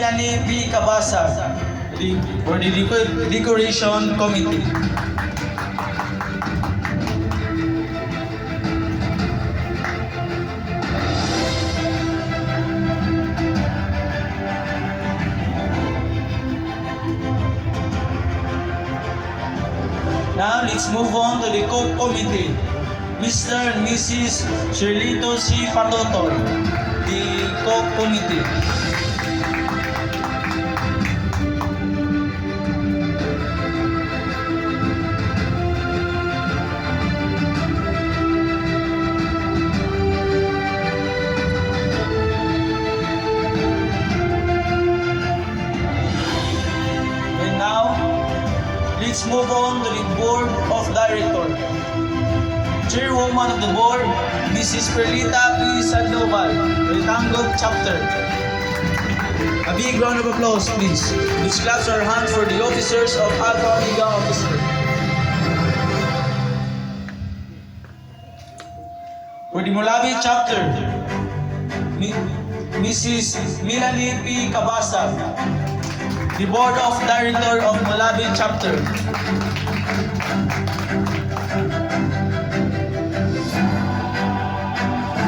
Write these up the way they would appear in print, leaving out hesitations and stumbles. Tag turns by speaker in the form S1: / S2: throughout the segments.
S1: Melanie B. Cabasa for the Decoration Committee. Now let's move on to the Cook Committee. Mr. and Mrs. Shirlito C. Patotoy, the Cook Committee. And now, let's move on to the Board of Directors. Chairwoman of the Board, Mrs. Perlita P. Sandoval, Retangog Chapter. A big round of applause, please. Let's clap our hands for the officers of Alpha Omega Officer. For the Mulabi Chapter, Mrs. Melanie P. Cabasa, the Board of Directors of Mulabi Chapter.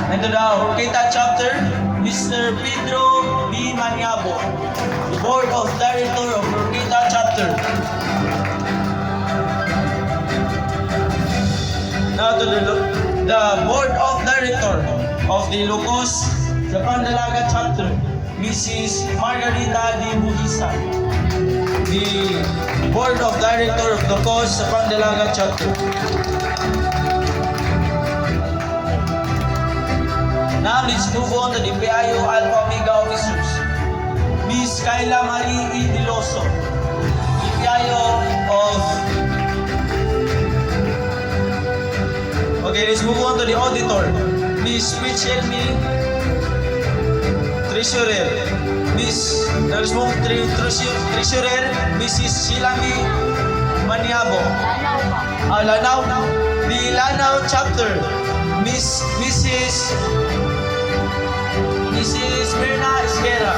S1: And to the Horqueta Chapter, Mr. Pedro B. Maniabo, the Board of Directors of Horqueta Chapter. Now to the Board of Directors of the Locos Zapandalaga Chapter, Mrs. Margarita D. Buhisa, the Board of Directors of Locos Zapandalaga Chapter. Now let's move on to the PIO Alpha Omega officers. Ms. Kayla Marie E. Diloso, the PIO of... Okay, let's move on to the auditor. Ms. Mitchell Me, Treasurer. Let's move to Treasurer, Mrs. Sheila Me Maniabo. Lanao. The Lanao Chapter, Mrs. Mirna Esquera.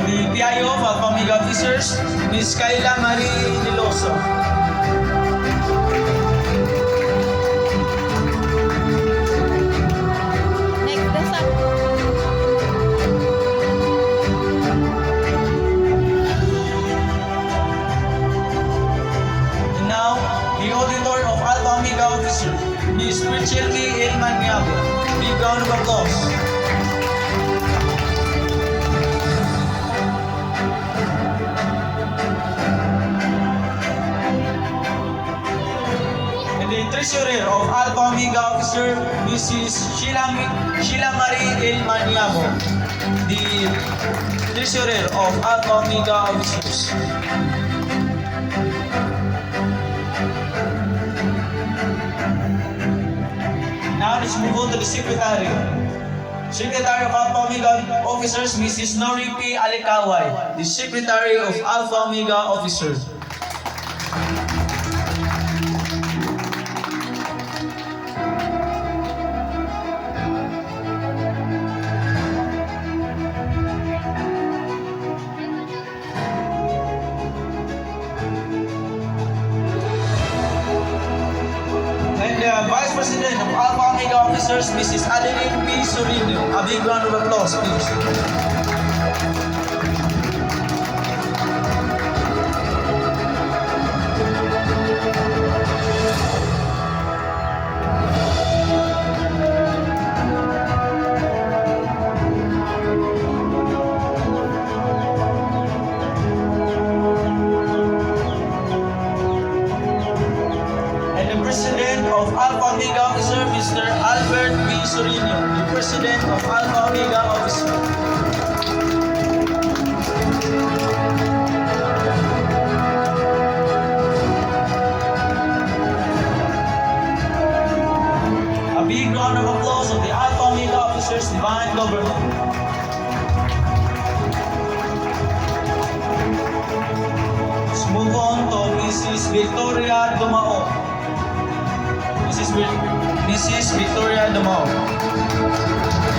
S1: The PIO of Alpha Omega officers, Ms. Kayla Marie Diloso. Ms. Richelle B. El Maniabo. Big round of applause. And the Treasurer of Alpha Omega Officer, Mrs. Sheila Marie El Maniabo. The Treasurer of Alpha Omega Officers. Now let's move on to the Secretary. Secretary of Alpha Omega Officers, Mrs. Nori P. Alikaway, the Secretary of Alpha Omega Officers. Vice President of Alpha Omega Officers, Mrs. Adeline P. Sorino. A big round of applause, please. President of Alpha Omega Officer, Mr. Albert B. Sorino, the President of Alpha Omega Officer. Divine Government. Let's move on to Mrs. Victoria Dumao. Mrs. Victoria Dumao.